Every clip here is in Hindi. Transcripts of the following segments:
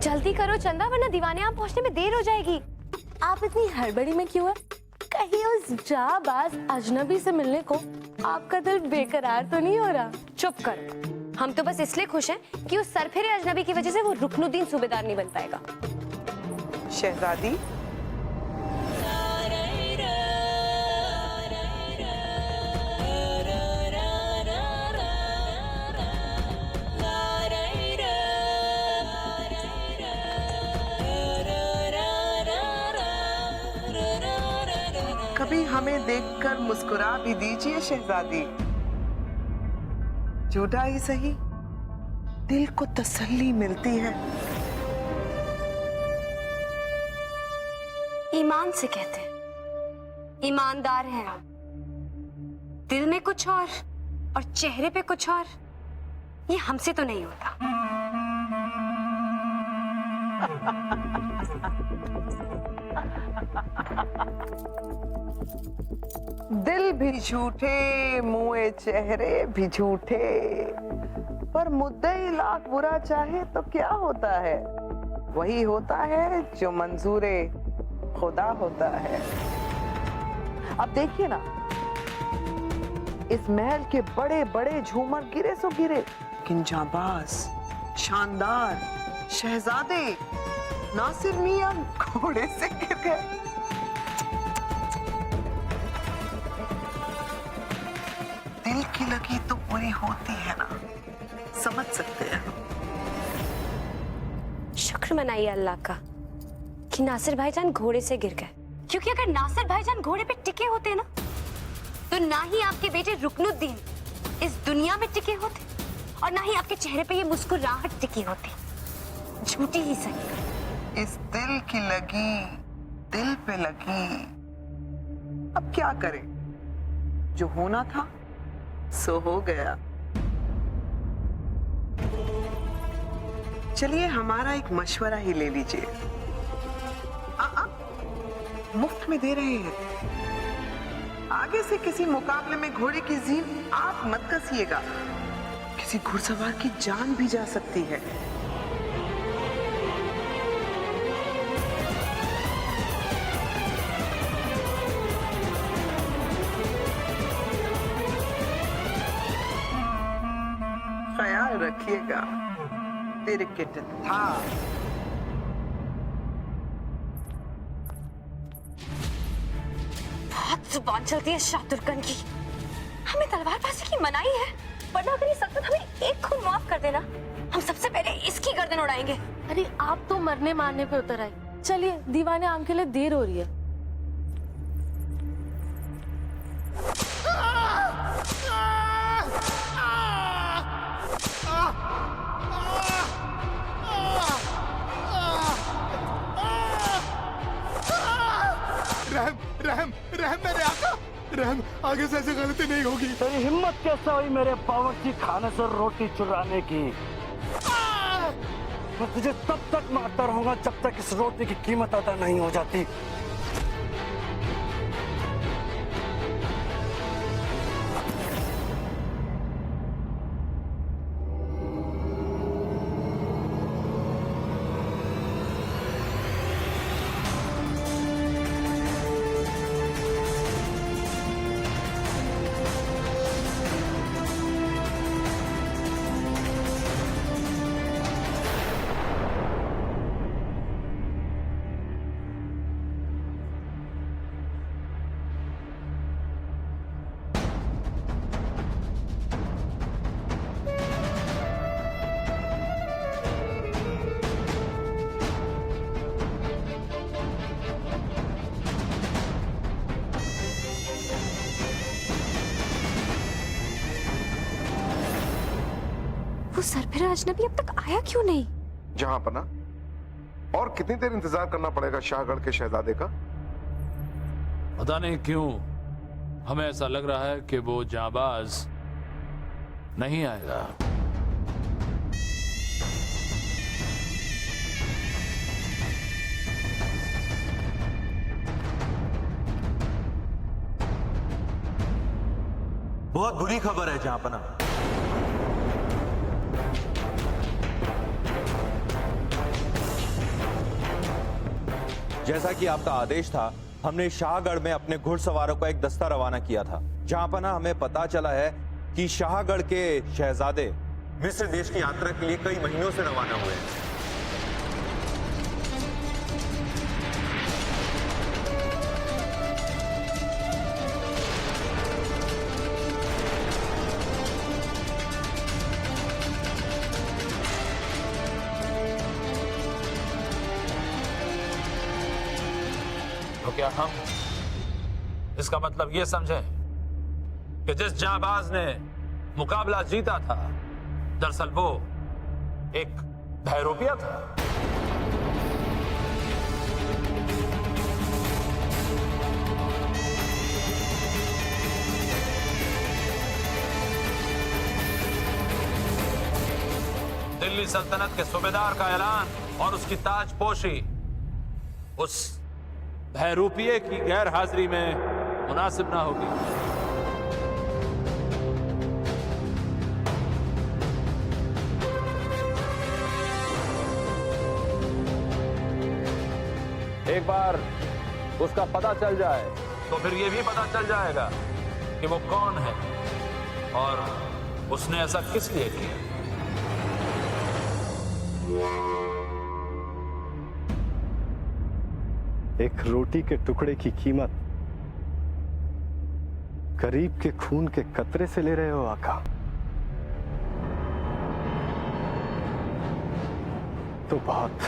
जल्दी करो चंदा, वरना दीवाने यहाँ पहुँचने में देर हो जाएगी। आप इतनी हड़बड़ी में क्यों है? कहीं उस जाबाज अजनबी से मिलने को आपका दिल बेकरार तो नहीं हो रहा? चुप कर, हम तो बस इसलिए खुश हैं कि उस सरफिरे अजनबी की वजह से वो रुकनुद्दीन सूबेदार नहीं बन पाएगा। शहजादी, कभी हमें देखकर मुस्कुरा भी दीजिए शहजादी। झूठा ही सही, दिल को तसल्ली मिलती है। ईमान से कहते हैं, ईमानदार हैं आप। दिल में कुछ और चेहरे पे कुछ और, ये हमसे तो नहीं होता। दिल भी झूठे, मुए चेहरे भी झूठे, पर मुद्दई लाख बुरा चाहे तो क्या होता है? वही होता है जो मंजूरे खुदा होता है। अब देखिए ना, इस महल के बड़े बड़े झूमर गिरे सो गिरे, लेकिन जाबाज, शानदार शहजादे नासिर मियां घोड़े से गिर गए। दिल की लगी तो पूरी होती है ना, समझ सकते हैं। शुक्र मनाइए अल्लाह का कि नासिर भाईजान घोड़े से गिर गए, क्योंकि अगर नासिर भाईजान घोड़े पे टिके होते ना, तो ना ही आपके बेटे रुकनुद्दीन इस दुनिया में टिके होते और ना ही आपके चेहरे पे ये मुस्कुराहट टिकी होती। झूठी ही सही। इस दिल की लगी दिल पे लगी। अब क्या करें, जो होना था सो हो गया। चलिए हमारा एक मशवरा ही ले लीजिए। मुफ्त में दे रहे हैं। आगे से किसी मुकाबले में घोड़े की जीन आप मत कसिएगा, किसी घुड़सवार की जान भी जा सकती है। ख्याल रखिएगा, तिरकिट था। बहुत जुबान चलती है शाहतुर्कन की। हमें तलवारबाजी की मनाही है, वरना अगर ये सख्त हमें एक खून माफ कर देना, हम सबसे पहले इसकी गर्दन उड़ाएंगे। अरे आप तो मरने मारने पे उतर आई। चलिए, दीवाने आम के लिए देर हो रही है। रहम रहम मेरे आका, रहम, आगे से ऐसी गलती नहीं होगी। तेरी हिम्मत कैसे हुई मेरे बावर्ची खाने से रोटी चुराने की? मैं तुझे तब तक मारता रहूंगा जब तक इस रोटी की कीमत अदा नहीं हो जाती। वो सरफिरा अजनबी अब तक आया क्यों नहीं? जहां पना, और कितनी देर इंतजार करना पड़ेगा शाहगढ़ के शहजादे का? पता नहीं क्यों हमें ऐसा लग रहा है कि वो जाबाज नहीं आएगा। बहुत बुरी खबर है जहांपना। जैसा कि आपका आदेश था, हमने शाहगढ़ में अपने घुड़सवारों का एक दस्ता रवाना किया था। जहां पना हमें पता चला है कि शाहगढ़ के शहजादे मिस्र देश की यात्रा के लिए कई महीनों से रवाना हुए हैं। तो क्या हम इसका मतलब ये समझें कि जिस जांबाज ने मुकाबला जीता था, दरअसल वो एक बहरूपिया था? दिल्ली सल्तनत के सूबेदार का ऐलान और उसकी ताजपोशी उस बहरूपिये की गैर हाजिरी में मुनासिब ना होगी। एक बार उसका पता चल जाए तो फिर यह भी पता चल जाएगा कि वो कौन है और उसने ऐसा किस लिए किया। एक रोटी के टुकड़े की कीमत गरीब के खून के कतरे से ले रहे हो आका? तो बहुत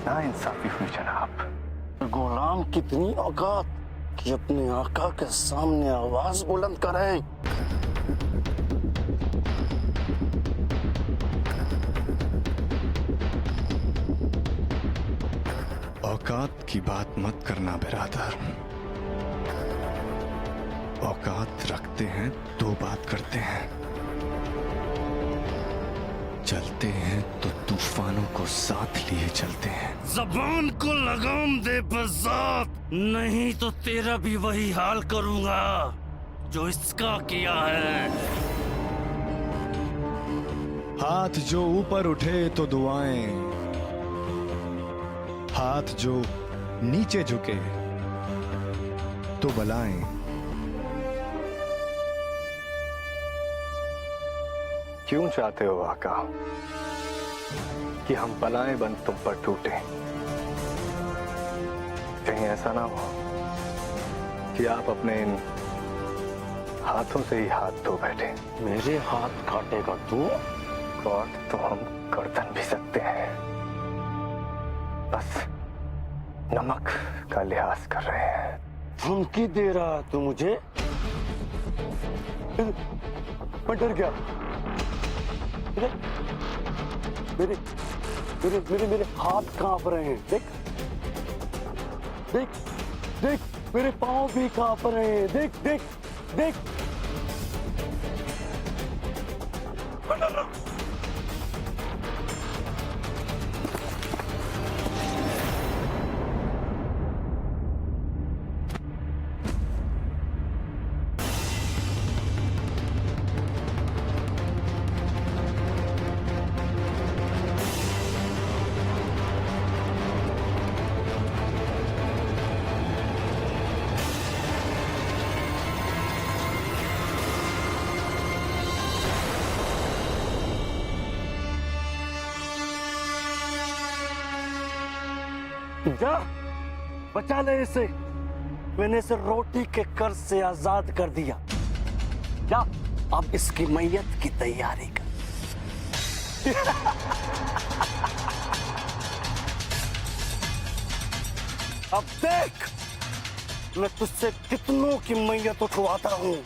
नाइंसाफी हुई जनाब। गुलाम कितनी औकात कि अपने आका के सामने आवाज बुलंद करे। औकात की बात मत करना बिरादर। औकात रखते हैं तो बात करते हैं, चलते हैं तो तूफानों को साथ लिए चलते हैं। जबान को लगाम दे बज़ात, नहीं तो तेरा भी वही हाल करूंगा जो इसका किया है। हाथ जो ऊपर उठे तो दुआएं, हाथ जो नीचे झुके तो बलाएं। क्यों चाहते हो आका कि हम बलाएं बन तुम पर टूटे? कहीं ऐसा ना हो कि आप अपने इन हाथों से ही हाथ धो बैठे। मेरे हाथ काटेगा तू? काट तो हम गर्दन भी सकते हैं, बस नमक का लिहाज कर रहे हैं। धमकी दे रहा तू मुझे? मैं डर गया। मेरे मेरे मेरे मेरे मेरे हाथ कांप रहे हैं। देख देख देख, मेरे पांव भी कांप रहे हैं। देख देख देख। मैं डर रहा हूं। जा, बचा ले इसे। मैंने इसे रोटी के कर्ज से आजाद कर दिया। जा, अब इसकी मैयत की तैयारी कर। अब देख मैं तुझसे कितनों की मैयत उठवाता हूं।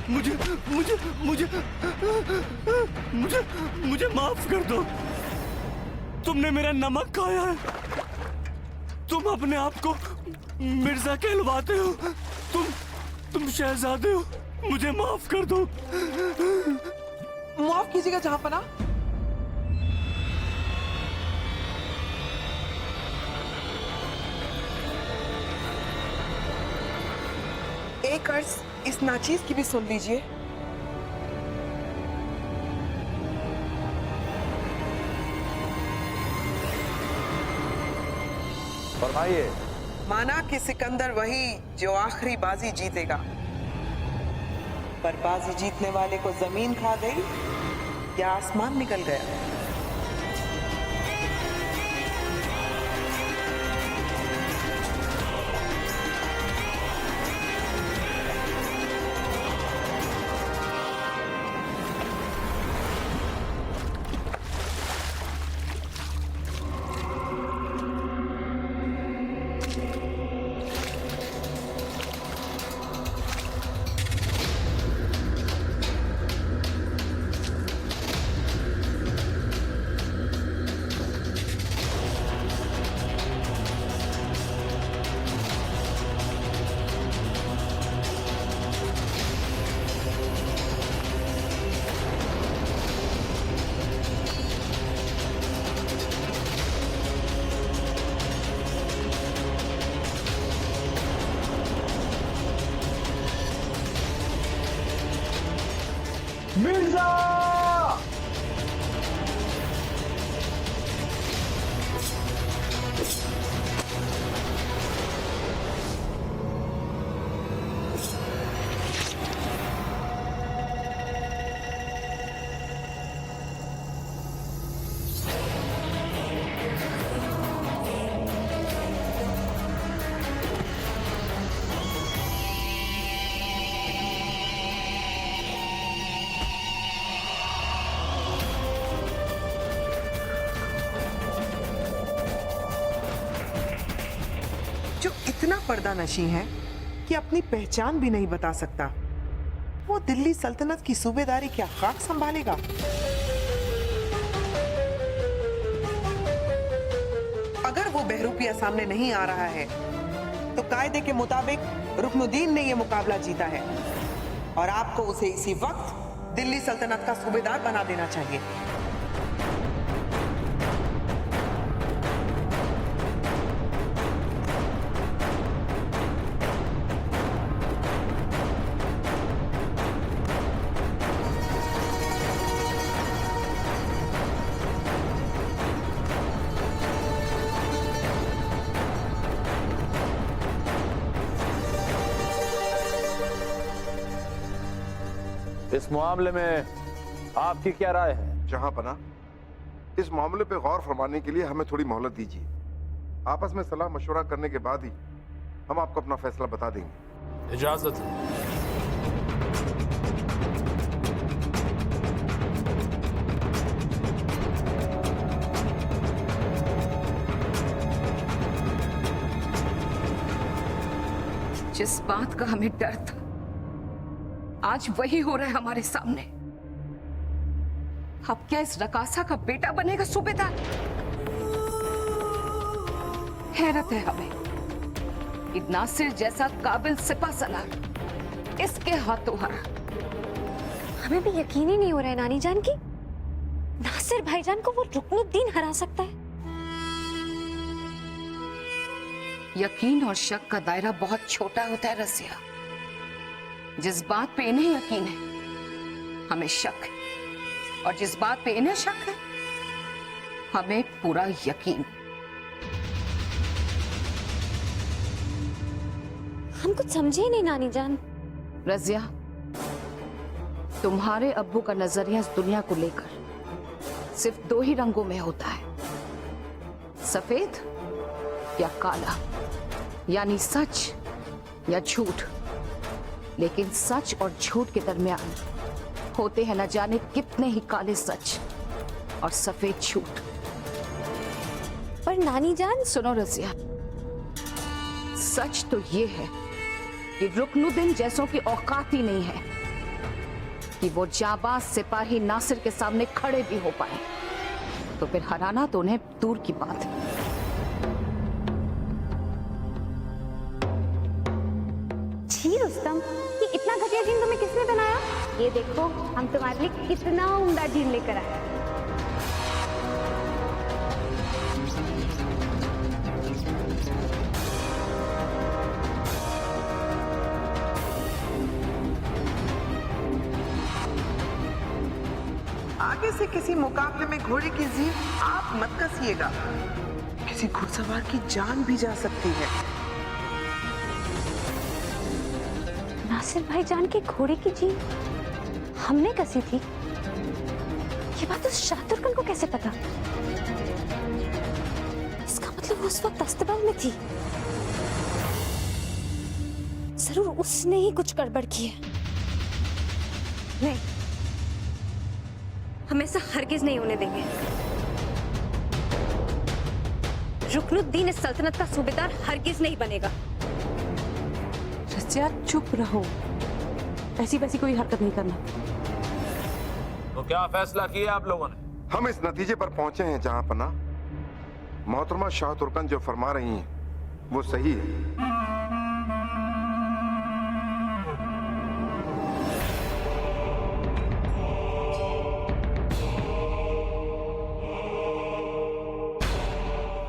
मुझे मुझे मुझे मुझे मुझे माफ कर दो। तुमने मेरा नमक खाया है। तुम अपने आप को मिर्जा कहलवाते हो। तुम शहजादे हो। मुझे माफ कर दो। माफ कीजिएगा जहांपना। एक अर्ज इस नाचीज की भी सुन लीजिए। फरमाइए। माना कि सिकंदर वही जो आखिरी बाजी जीतेगा, पर बाजी जीतने वाले को जमीन खा गई या आसमान निकल गया। जो इतना पर्दा नशी है कि अपनी पहचान भी नहीं बता सकता, वो दिल्ली सल्तनत की सूबेदारी क्या खाक संभालेगा? अगर वो बहरूपिया सामने नहीं आ रहा है तो कायदे के मुताबिक रुकनुद्दीन ने ये मुकाबला जीता है और आपको उसे इसी वक्त दिल्ली सल्तनत का सूबेदार बना देना चाहिए। इस मामले में आपकी क्या राय है? जहां पना, इस मामले पे गौर फरमाने के लिए हमें थोड़ी मोहलत दीजिए। आपस में सलाह मशवरा करने के बाद ही हम आपको अपना फैसला बता देंगे। इजाजत है। जिस बात का हमें डर था आज वही हो रहा है हमारे सामने। अब क्या इस रकासा का बेटा बनेगा सूबेदार? हैरत है हमें कि नासिर जैसा काबिल सिपा सलार इसके हाथों हारा। हमें भी यकीन ही नहीं हो रहा है नानी जान की नासिर भाईजान को वो रुकनुद्दीन हरा सकता है। यकीन और शक का दायरा बहुत छोटा होता है रसिया। जिस बात पे इन्हें यकीन है हमें शक है, और जिस बात पे इन्हें शक है हमें पूरा यकीन। हम कुछ समझे ही नहीं नानी जान। रजिया, तुम्हारे अब्बू का नजरिया इस दुनिया को लेकर सिर्फ दो ही रंगों में होता है, सफेद या काला, यानी सच या झूठ। लेकिन सच और झूठ के दरमियान होते हैं न जाने कितने ही काले सच और सफेद झूठ। पर नानी जान सुनो रजिया, सच तो ये है कि रुकनुद्दीन जैसों की औकात ही नहीं है कि वो जाबाज सिपाही नासिर के सामने खड़े भी हो पाए, तो फिर हराना तो उन्हें दूर की बात है। जी रुस्तम, ये इतना घटिया जीन तुम्हें किसने बनाया? ये देखो, हम तुम्हारे लिए कितना उम्दा जीन लेकर आए। आगे से किसी मुकाबले में घोड़े की जीभ आप मत कसिएगा, किसी घुड़सवार की जान भी जा सकती है। नासिर भाईजान के घोड़े की जीन हमने कसी थी? ये बात उस शातुरकन को कैसे पता? इसका मतलब वो उस वक्त अस्तबल में थी। जरूर उसने ही कुछ गड़बड़ की है। नहीं, हम ऐसा हरगिज नहीं होने देंगे। रुकनुद्दीन इस सल्तनत का सूबेदार हरगिज नहीं बनेगा। रसिया चुप रहो, ऐसी वैसी कोई हरकत नहीं करना। तो क्या फैसला किया आप लोगों ने? हम इस नतीजे पर पहुंचे हैं जहां पना मोहतरमा शाह तुर्कन जो फरमा रही हैं वो सही है।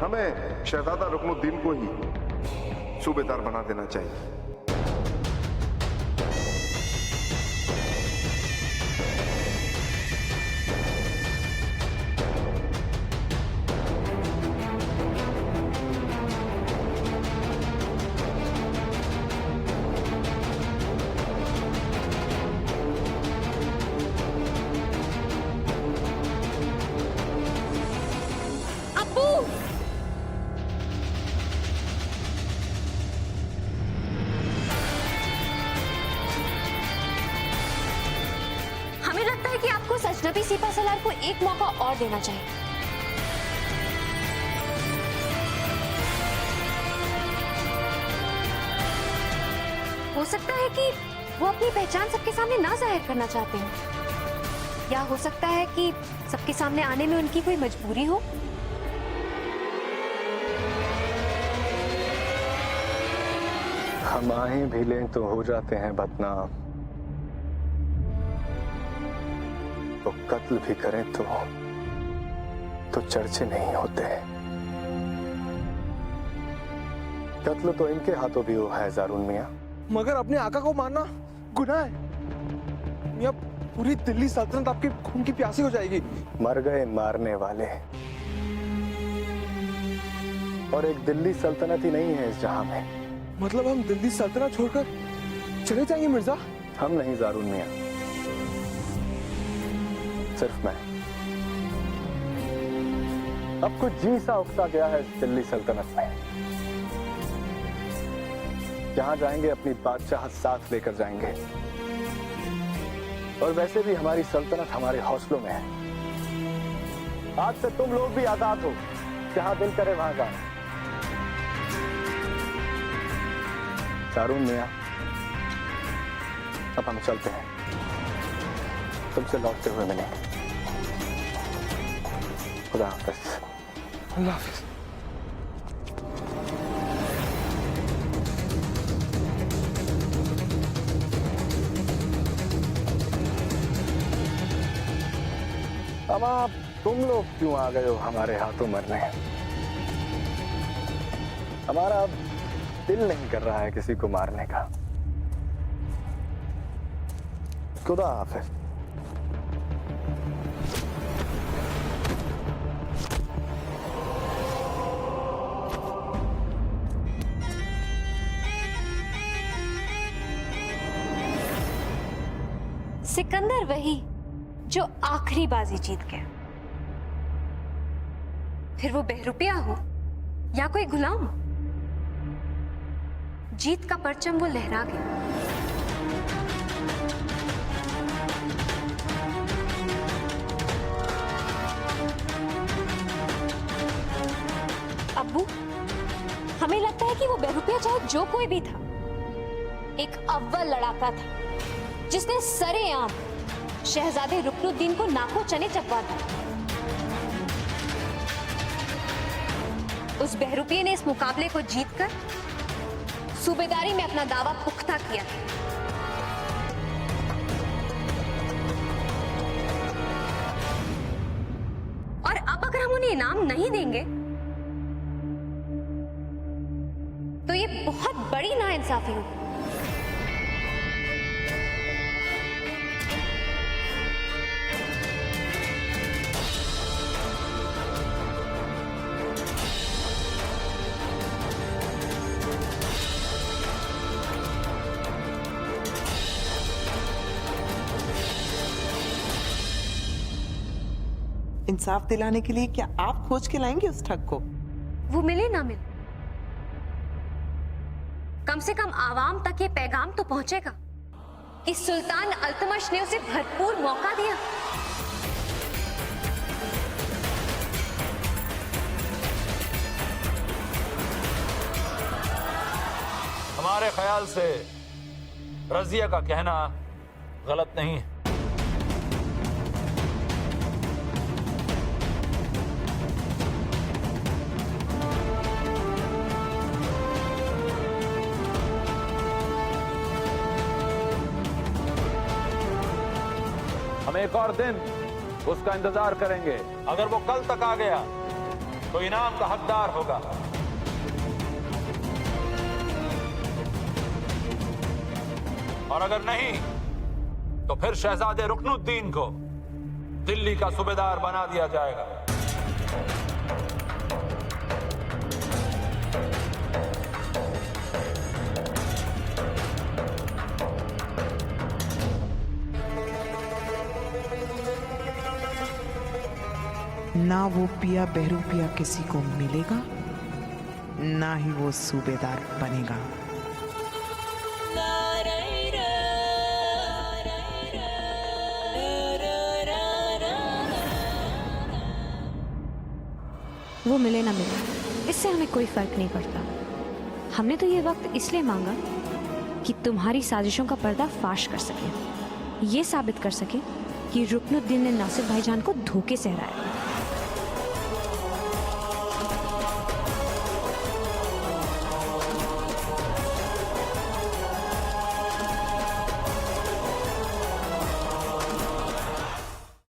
हमें शहजादा रुकनुद्दीन को ही सूबेदार बना देना चाहिए। हमें लगता है कि आपको उस अजनबी सिपा सलार को एक मौका और देना चाहिए। हो सकता है कि वो अपनी पहचान सबके सामने ना जाहिर करना चाहते हैं, या हो सकता है कि सबके सामने आने में उनकी कोई मजबूरी हो। हम आए भी लें तो हो जाते हैं बदनाम, तो कत्ल भी करें तो चर्चे नहीं होते। कत्ल तो इनके हाथों भी हुआ है ज़ारून मियां। मगर अपने आका को मारना गुनाह है मियां। पूरी दिल्ली सल्तनत आपकी खून की प्यासी हो जाएगी। मर गए मारने वाले, और एक दिल्ली सल्तनत ही नहीं है इस जहां में। मतलब हम दिल्ली सल्तनत छोड़कर चले जाएंगे मिर्जा? हम नहीं ज़ारून मियां, सिर्फ मैं। अब कुछ जी सा उकसा गया है इस दिल्ली सल्तनत में। जहां जाएंगे अपनी बादशाह साथ लेकर जाएंगे, और वैसे भी हमारी सल्तनत हमारे हौसलों में है। आज से तुम लोग भी आजाद हो, जहां दिल करे वहां जाओ। ज़ारून मियां, अब हम चलते हैं, तुमसे लौटते हुए मिलेंगे। खुदा हाफिज। अल्लाह हाफिज। अब आप तुम लोग क्यों आ गए हो हमारे हाथों मरने? हमारा अब दिल नहीं कर रहा है किसी को मारने का। खुदा हाफिज। सिकंदर वही जो आखिरी बाजी जीत गया, फिर वो बहरूपिया हो या कोई गुलाम, जीत का परचम वो लहरा गया। अब्बू, हमें लगता है कि वो बहरूपिया चाहे जो कोई भी था, एक अव्वल लड़ाका था जिसने सरेआम शहजादे रुकनुद्दीन को नाको चने चबवा दूं। उस बहरूपिये ने इस मुकाबले को जीतकर सूबेदारी में अपना दावा पुख्ता किया। और अब अगर हम उन्हें इनाम नहीं देंगे तो ये बहुत बड़ी नाइंसाफी होगी। इंसाफ दिलाने के लिए क्या आप खोज के लाएंगे उस ठग को? वो मिले ना मिले, कम से कम आवाम तक ये पैगाम तो पहुंचेगा कि सुल्तान अल्तमश ने उसे भरपूर मौका दिया। हमारे ख्याल से रजिया का कहना गलत नहीं है। हम एक और दिन उसका इंतजार करेंगे। अगर वो कल तक आ गया तो इनाम का हकदार होगा। और अगर नहीं तो फिर शहजादे रुकनुद्दीन को दिल्ली का सूबेदार बना दिया जाएगा। ना वो पिया बहरूपिया किसी को मिलेगा, ना ही वो सूबेदार बनेगा। वो मिले ना मिले, इससे हमें कोई फर्क नहीं पड़ता। हमने तो ये वक्त इसलिए मांगा कि तुम्हारी साजिशों का पर्दा फाश कर सके, ये साबित कर सके कि रुकनुद्दीन ने नासिर भाईजान को धोखे से हराया।